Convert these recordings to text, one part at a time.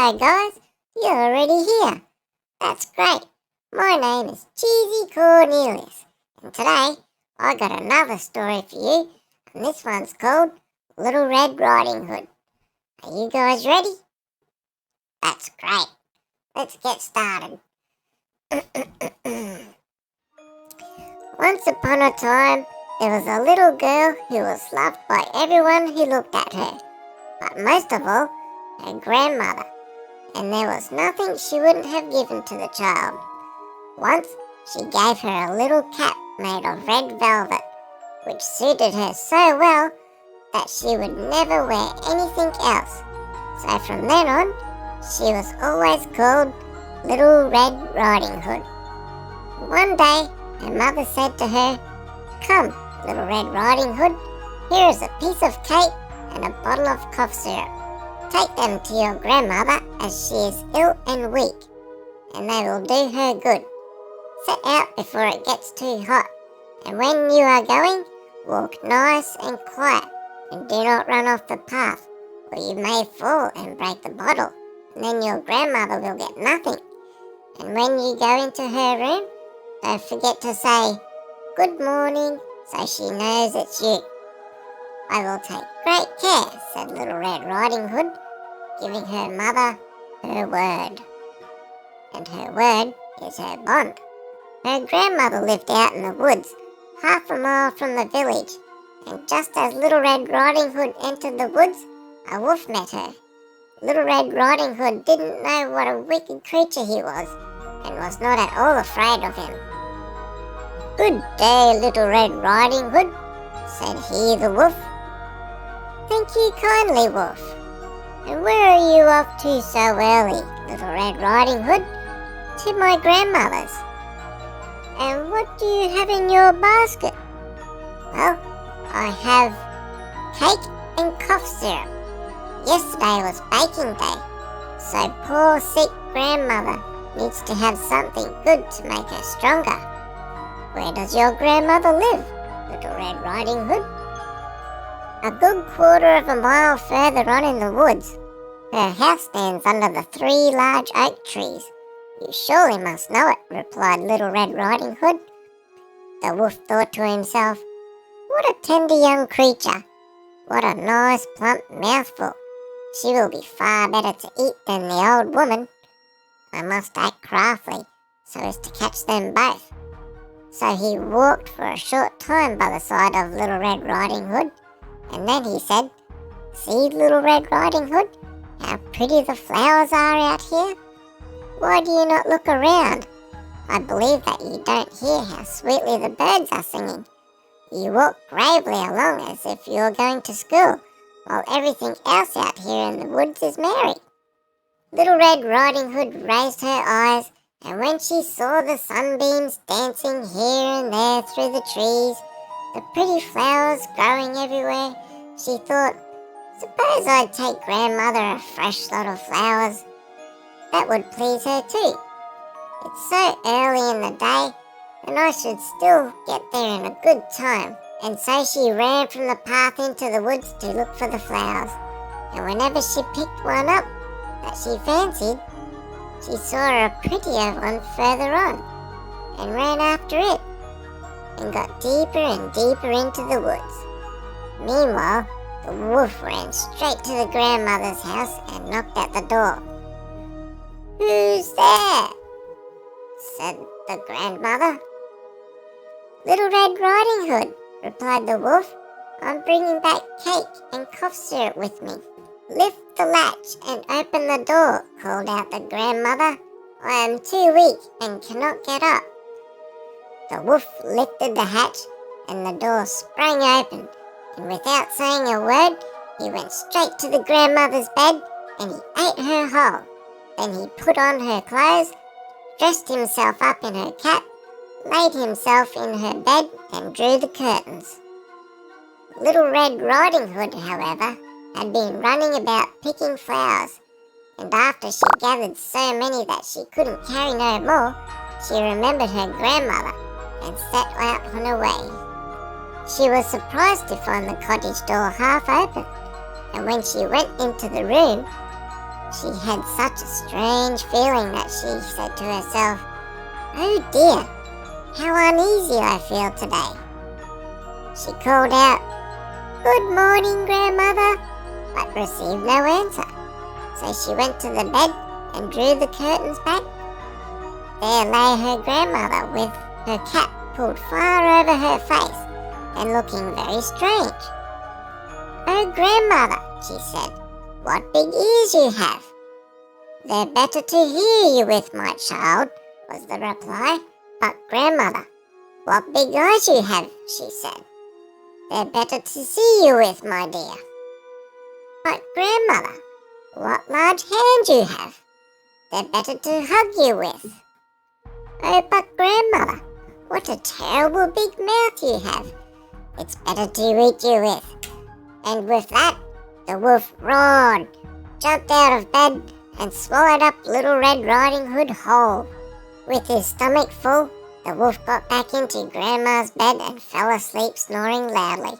Hello guys, you're already here. That's great. My name is Cheezy Cornelius, and today I got another story for you, and this one's called Little Red Riding Hood. Are you guys ready? That's great. Let's get started. Once upon a time, there was a little girl who was loved by everyone who looked at her, but most of all, her grandmother. And there was nothing she wouldn't have given to the child. Once, she gave her a little cap made of red velvet, which suited her so well that she would never wear anything else. So from then on, she was always called Little Red Riding Hood. One day, her mother said to her, "Come, Little Red Riding Hood, here is a piece of cake and a bottle of cough syrup. Take them to your grandmother as she is ill and weak, and they will do her good. Set out before it gets too hot, and when you are going, walk nice and quiet, and do not run off the path, or you may fall and break the bottle, and then your grandmother will get nothing. And when you go into her room, don't forget to say, 'Good morning,' so she knows it's you." "I will take great care," said Little Red Riding Hood, giving her mother her word. And her word is her bond. Her grandmother lived out in the woods, half a mile from the village, and just as Little Red Riding Hood entered the woods, a wolf met her. Little Red Riding Hood didn't know what a wicked creature he was, and was not at all afraid of him. "Good day, Little Red Riding Hood," said he, the wolf. "Thank you kindly, Wolf. And where are you off to so early, Little Red Riding Hood?" "To my grandmother's." "And what do you have in your basket?" "Well, I have cake and cough syrup. Yesterday was baking day, so poor sick grandmother needs to have something good to make her stronger." "Where does your grandmother live, Little Red Riding Hood?" "A good quarter of a mile further on in the woods. Her house stands under the 3 large oak trees." "You surely must know it," replied Little Red Riding Hood. The wolf thought to himself, "What a tender young creature. What a nice plump mouthful. She will be far better to eat than the old woman. I must act craftily so as to catch them both." So he walked for a short time by the side of Little Red Riding Hood, and then he said, "See, Little Red Riding Hood, how pretty the flowers are out here. Why do you not look around? I believe that you don't hear how sweetly the birds are singing. You walk gravely along as if you were going to school, while everything else out here in the woods is merry." Little Red Riding Hood raised her eyes, and when she saw the sunbeams dancing here and there through the trees, the pretty flowers growing everywhere, she thought, "Suppose I'd take grandmother a fresh lot of flowers. That would please her too. It's so early in the day, and I should still get there in a good time." And so she ran from the path into the woods to look for the flowers, and whenever she picked one up that she fancied, she saw a prettier one further on, and ran after it, and got deeper and deeper into the woods. Meanwhile, the wolf ran straight to the grandmother's house and knocked at the door. "Who's there?" said the grandmother. "Little Red Riding Hood," replied the wolf. "I'm bringing back cake and cough syrup with me." "Lift the latch and open the door," called out the grandmother. "I am too weak and cannot get up." The wolf lifted the hatch, and the door sprang open, and without saying a word, he went straight to the grandmother's bed, and he ate her whole. Then he put on her clothes, dressed himself up in her cap, laid himself in her bed, and drew the curtains. Little Red Riding Hood, however, had been running about picking flowers, and after she gathered so many that she couldn't carry no more, she remembered her grandmother and set out on her way. She was surprised to find the cottage door half open, and when she went into the room, She had such a strange feeling that she said to herself, "Oh dear, how uneasy I feel today." She called out, "Good morning, Grandmother," but received no answer. So she went to the bed and drew the curtains back. There lay her grandmother with her cap pulled far over her face and looking very strange. "Oh, Grandmother," she said, "what big ears you have." "They're better to hear you with, my child," was the reply. "But, Grandmother, what big eyes you have," she said. "They're better to see you with, my dear." "But, Grandmother, what large hands you have. They're better to hug you with." "Oh, but Grandmother, what a terrible big mouth you have. It's better to eat you with." And with that, the wolf roared, jumped out of bed, and swallowed up Little Red Riding Hood whole. With his stomach full, the wolf got back into Grandma's bed and fell asleep snoring loudly.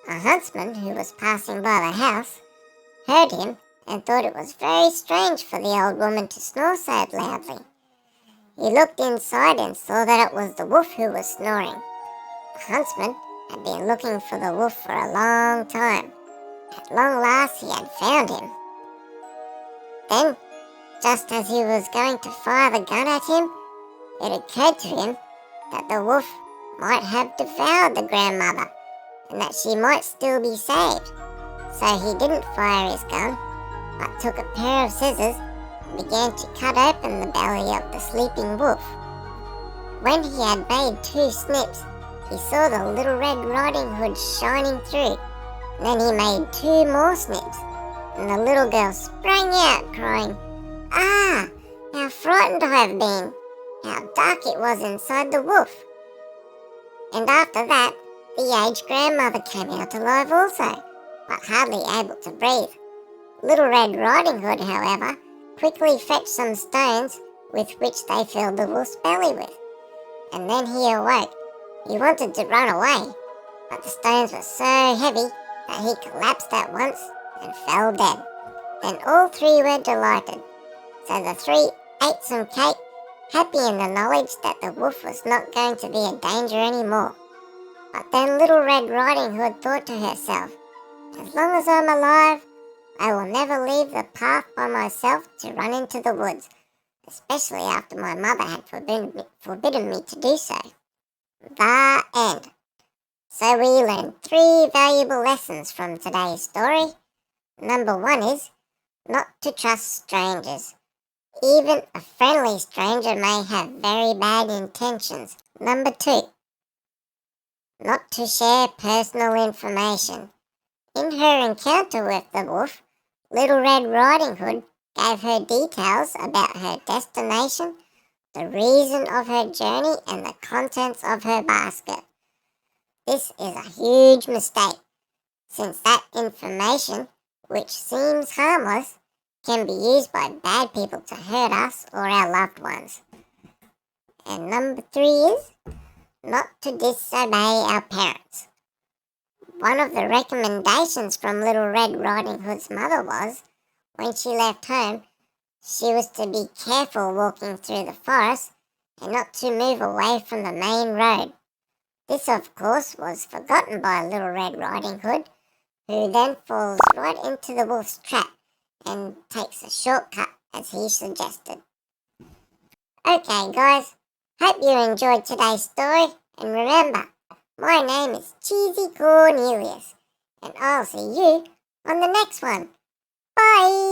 A huntsman who was passing by the house heard him and thought it was very strange for the old woman to snore so loudly. He looked inside and saw that it was the wolf who was snoring. The huntsman had been looking for the wolf for a long time. At long last he had found him. Then, just as he was going to fire the gun at him, it occurred to him that the wolf might have devoured the grandmother and that she might still be saved. So he didn't fire his gun, but took a pair of scissors and began to cut open the belly of the sleeping wolf. When he had made 2 snips, he saw the Little Red Riding Hood shining through. Then he made 2 more snips, and the little girl sprang out, crying, "Ah, how frightened I have been! How dark it was inside the wolf!" And after that, the aged grandmother came out alive also, but hardly able to breathe. Little Red Riding Hood, however, quickly fetched some stones with which they filled the wolf's belly with. And then he awoke. He wanted to run away, but the stones were so heavy that he collapsed at once and fell dead. Then all 3 were delighted. So the 3 ate some cake, happy in the knowledge that the wolf was not going to be a danger anymore. But then Little Red Riding Hood thought to herself, "As long as I'm alive, I will never leave the path by myself to run into the woods, especially after my mother had forbidden me to do so." The end. So we learned 3 valuable lessons from today's story. Number 1 is not to trust strangers. Even a friendly stranger may have very bad intentions. Number 2, not to share personal information. In her encounter with the wolf, Little Red Riding Hood gave her details about her destination, the reason of her journey, and the contents of her basket. This is a huge mistake, since that information, which seems harmless, can be used by bad people to hurt us or our loved ones. And number 3 is not to disobey our parents. One of the recommendations from Little Red Riding Hood's mother was, when she left home, she was to be careful walking through the forest and not to move away from the main road. This, of course, was forgotten by Little Red Riding Hood, who then falls right into the wolf's trap and takes a shortcut as he suggested. Okay, guys, hope you enjoyed today's story, and remember, my name is Cheezy Cornelius, and I'll see you on the next one. Bye!